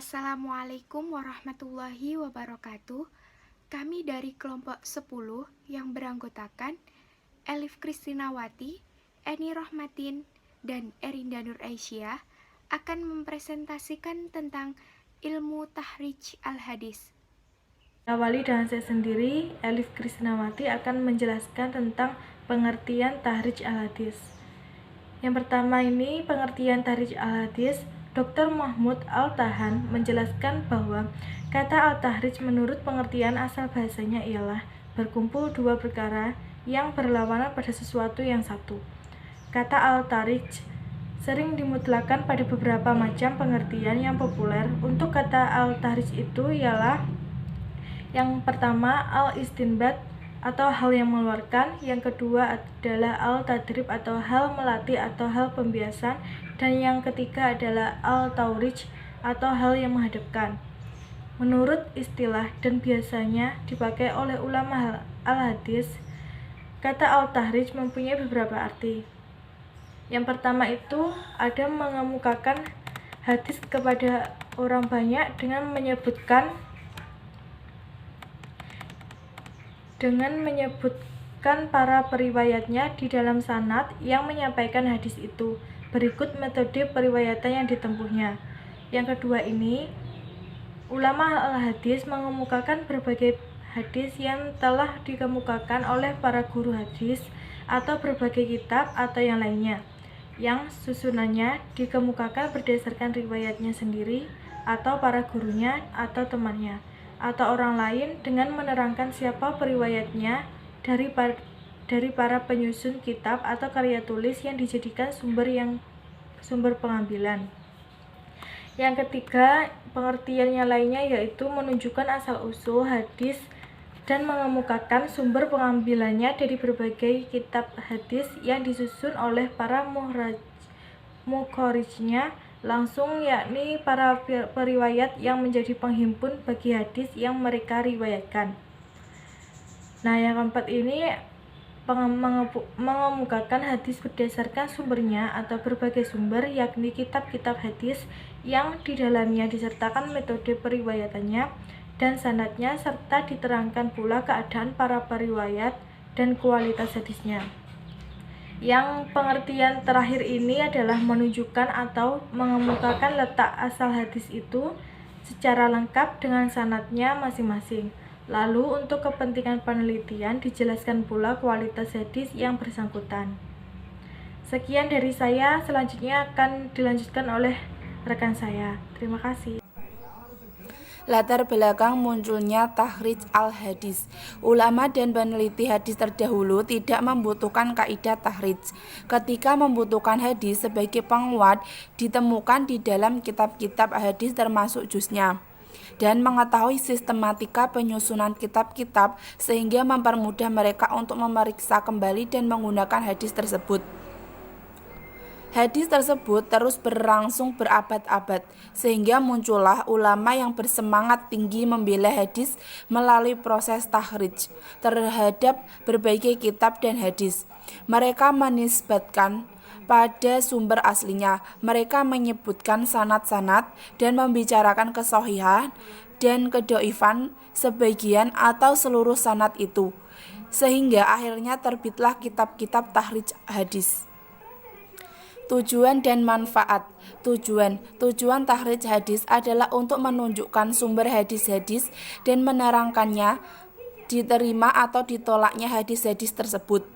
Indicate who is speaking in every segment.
Speaker 1: Assalamualaikum warahmatullahi wabarakatuh. Kami dari kelompok 10 yang beranggotakan Elif Kristinawati, Eni Rohmatin, dan Erinda Nur Aisyah akan mempresentasikan tentang ilmu tahrij al-hadis.
Speaker 2: Awali dengan saya sendiri, Elif Kristinawati akan menjelaskan tentang pengertian tahrij al-hadis. Yang pertama ini, pengertian tahrij al-hadis, Dr. Mahmud Al-Tahan menjelaskan bahwa kata al-tahrij menurut pengertian asal bahasanya ialah berkumpul dua perkara yang berlawanan pada sesuatu yang satu. Kata al-tahrij sering dimutlakan pada beberapa macam pengertian yang populer. Untuk kata al-tahrij itu ialah yang pertama al-istinbat atau hal yang mengeluarkan, yang kedua adalah al-tadrib atau hal melatih atau hal pembiasan, dan yang ketiga adalah al-taurij atau hal yang menghadapkan. Menurut istilah dan biasanya dipakai oleh ulama al-hadis, kata al-tahrij mempunyai beberapa arti. Yang pertama itu ada mengemukakan hadis kepada orang banyak dengan menyebutkan para periwayatnya di dalam sanad yang menyampaikan hadis itu. Berikut metode periwayatan yang ditempuhnya. Yang kedua ini, ulama al-hadis mengemukakan berbagai hadis yang telah dikemukakan oleh para guru hadis atau berbagai kitab atau yang lainnya, yang susunannya dikemukakan berdasarkan riwayatnya sendiri atau para gurunya atau temannya atau orang lain dengan menerangkan siapa periwayatnya dari para penyusun kitab atau karya tulis yang dijadikan sumber pengambilan. Yang ketiga, pengertiannya lainnya yaitu menunjukkan asal-usul hadis dan mengemukakan sumber pengambilannya dari berbagai kitab hadis yang disusun oleh para mukhorijnya langsung, yakni para periwayat yang menjadi penghimpun bagi hadis yang mereka riwayatkan. Nah, yang keempat ini mengemukakan hadis berdasarkan sumbernya atau berbagai sumber, yakni kitab-kitab hadis yang di dalamnya disertakan metode periwayatannya dan sanadnya, serta diterangkan pula keadaan para periwayat dan kualitas hadisnya. Yang pengertian terakhir ini adalah menunjukkan atau mengemukakan letak asal hadis itu secara lengkap dengan sanadnya masing-masing. Lalu untuk kepentingan penelitian dijelaskan pula kualitas hadis yang bersangkutan. Sekian dari saya, selanjutnya akan dilanjutkan oleh rekan saya. Terima kasih.
Speaker 3: Latar belakang munculnya tahrij al-hadis. Ulama dan peneliti hadis terdahulu tidak membutuhkan kaidah tahrij. Ketika membutuhkan hadis sebagai penguat, ditemukan di dalam kitab-kitab hadis termasuk juznya, dan mengetahui sistematika penyusunan kitab-kitab sehingga mempermudah mereka untuk memeriksa kembali dan menggunakan hadis tersebut. Hadis tersebut terus berlangsung berabad-abad, sehingga muncullah ulama yang bersemangat tinggi membela hadis melalui proses tahrij terhadap berbagai kitab dan hadis. Mereka menisbatkan pada sumber aslinya, mereka menyebutkan sanad-sanad dan membicarakan kesohihan dan kedoifan sebagian atau seluruh sanad itu, sehingga akhirnya terbitlah kitab-kitab tahrij hadis. Tujuan dan manfaat. Tujuan tahrij hadis adalah untuk menunjukkan sumber hadis-hadis dan menerangkannya, diterima atau ditolaknya hadis-hadis tersebut.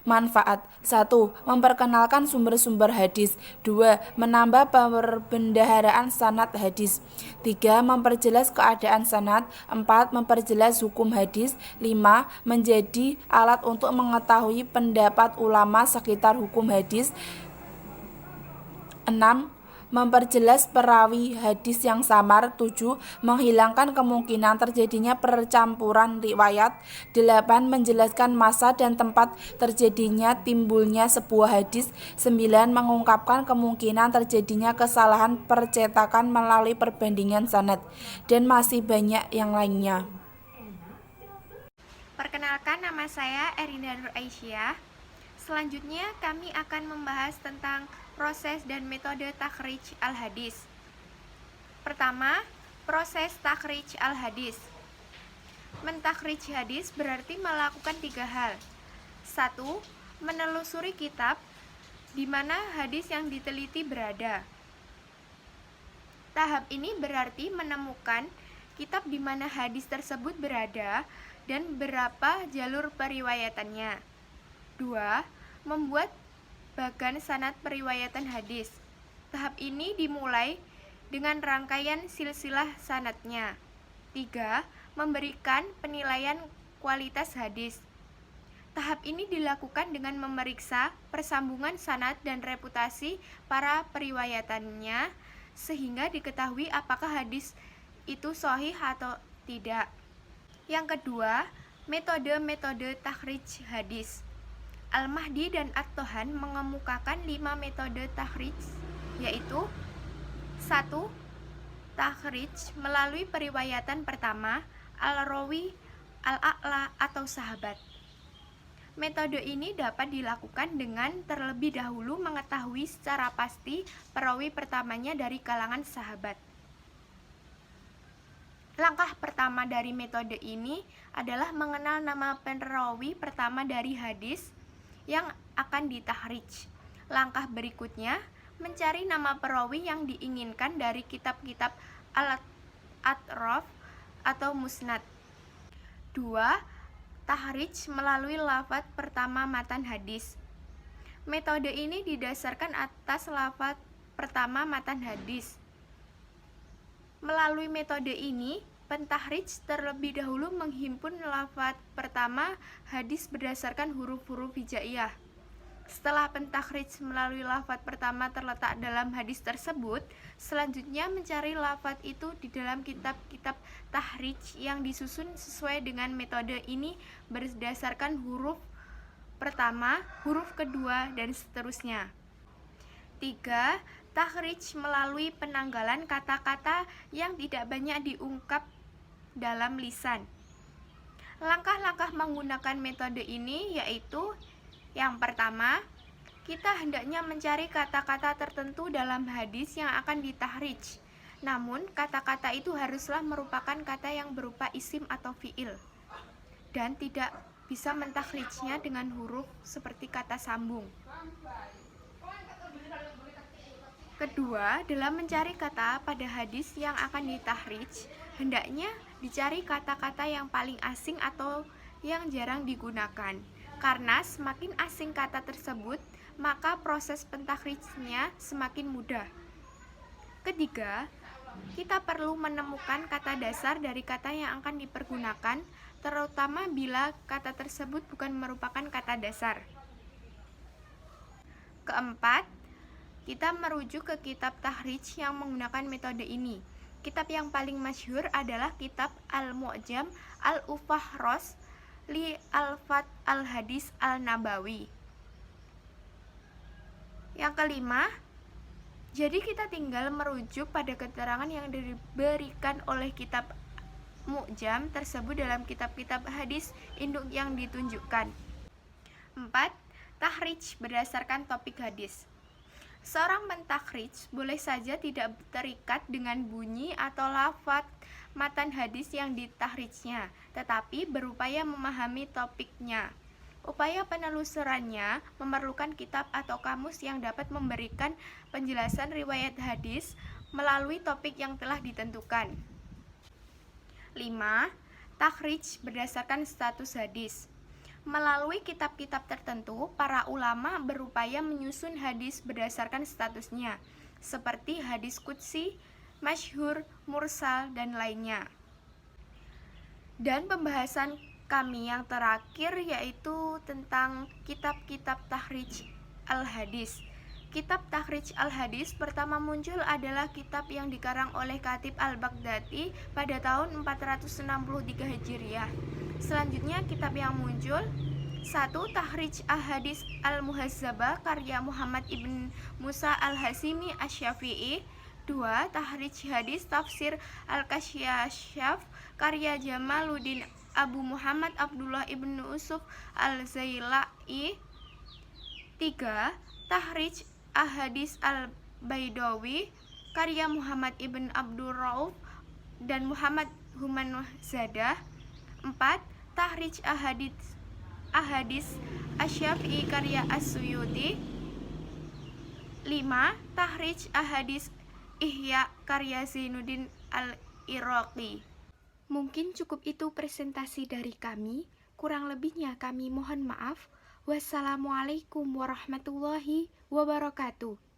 Speaker 3: Manfaat: 1. Memperkenalkan sumber-sumber hadis. 2. Menambah perbendaharaan sanad hadis. 3. Memperjelas keadaan sanad. 4. Memperjelas hukum hadis. 5. Menjadi alat untuk mengetahui pendapat ulama sekitar hukum hadis. 6. Memperjelas perawi hadis yang samar. 7. Menghilangkan kemungkinan terjadinya percampuran riwayat. 8. Menjelaskan masa dan tempat terjadinya timbulnya sebuah hadis. 9. Mengungkapkan kemungkinan terjadinya kesalahan percetakan melalui perbandingan sanad, dan masih banyak yang lainnya.
Speaker 1: Perkenalkan, nama saya Erinda Nur Aisyah. Selanjutnya kami akan membahas tentang proses dan metode takhrij al-hadis. Pertama, proses takhrij al-hadis. Mentakhrij hadis berarti melakukan 3 hal. 1. Menelusuri kitab di mana hadis yang diteliti berada. Tahap ini berarti menemukan kitab di mana hadis tersebut berada dan berapa jalur periwayatannya. 2. Membuat bagan sanad periwayatan hadis. Tahap ini dimulai dengan rangkaian silsilah sanadnya. 3. Memberikan penilaian kualitas hadis. Tahap ini dilakukan dengan memeriksa persambungan sanad dan reputasi para periwayatannya sehingga diketahui apakah hadis itu sahih atau tidak. Yang kedua, metode-metode takhrij hadis. Al-Mahdi dan At-Tohan mengemukakan 5 metode takhrij, yaitu 1. Takhrij melalui periwayatan pertama, al-rawi, al-a'la atau sahabat. Metode ini dapat dilakukan dengan terlebih dahulu mengetahui secara pasti perawi pertamanya dari kalangan sahabat. Langkah pertama dari metode ini adalah mengenal nama perawi pertama dari hadis yang akan ditakhrij. Langkah berikutnya, mencari nama perawi yang diinginkan dari kitab-kitab al-atraf atau musnad. 2. Takhrij melalui lafaz pertama matan hadis. Metode ini didasarkan atas lafaz pertama matan hadis. Melalui metode ini, pentakhrij terlebih dahulu menghimpun lafaz pertama hadis berdasarkan huruf-huruf hijaiyah. Setelah pentakhrij melalui lafaz pertama terletak dalam hadis tersebut, selanjutnya mencari lafaz itu di dalam kitab-kitab takhrij yang disusun sesuai dengan metode ini berdasarkan huruf pertama, huruf kedua, dan seterusnya. 3. Takhrij melalui penanggalan kata-kata yang tidak banyak diungkap dalam lisan. Langkah-langkah menggunakan metode ini yaitu: yang pertama, kita hendaknya mencari kata-kata tertentu dalam hadis yang akan ditakhrij. Namun, kata-kata itu haruslah merupakan kata yang berupa isim atau fiil dan tidak bisa mentakhrijnya dengan huruf seperti kata sambung. Kedua, dalam mencari kata pada hadis yang akan ditakhrij, hendaknya dicari kata-kata yang paling asing atau yang jarang digunakan. Karena semakin asing kata tersebut, maka proses pentakhrijnya semakin mudah. Ketiga, kita perlu menemukan kata dasar dari kata yang akan dipergunakan, terutama bila kata tersebut bukan merupakan kata dasar. Keempat, kita merujuk ke kitab takhrij yang menggunakan metode ini. Kitab yang paling masyhur adalah kitab Al-Mu'jam Al-Ufahros li Al-Fat Al-Hadis Al-Nabawi. Yang kelima, jadi kita tinggal merujuk pada keterangan yang diberikan oleh kitab Mu'jam tersebut dalam kitab-kitab hadis induk yang ditunjukkan. 4. Takhrij berdasarkan topik hadis. Seorang mentakhrij boleh saja tidak terikat dengan bunyi atau lafaz matan hadis yang ditakhrijnya, tetapi berupaya memahami topiknya. Upaya penelusurannya memerlukan kitab atau kamus yang dapat memberikan penjelasan riwayat hadis melalui topik yang telah ditentukan. 5. Takhrij berdasarkan status hadis. Melalui kitab-kitab tertentu, para ulama berupaya menyusun hadis berdasarkan statusnya, seperti hadis qudsi, masyhur, mursal, dan lainnya. Dan pembahasan kami yang terakhir yaitu tentang kitab-kitab takhrij al-hadis. Kitab takhrij al-hadis pertama muncul adalah kitab yang dikarang oleh Khatib al-Baghdadi pada tahun 463 Hijriah. Selanjutnya kitab yang muncul: 1. Takhrij al-hadis al-muhazzabah karya Muhammad ibn Musa al-Hasimi asy-Syafi'i. 2. Takhrij hadis tafsir al-Kasyaf karya Jamaluddin Abu Muhammad Abdullah ibn Usuf al-Zailai. 3. Takhrij ahadis al-Baidawi karya Muhammad Ibn Abdul Rauf dan Muhammad Humanzadah. 4. Tahrij Ahadits Asy-Syafi'i karya As-Suyuti. 5. Tahrij Ahadits Ihya karya Zainuddin Al-Iraqi. Mungkin cukup itu presentasi dari kami. Kurang lebihnya kami mohon maaf. Wassalamualaikum warahmatullahi wabarakatuh.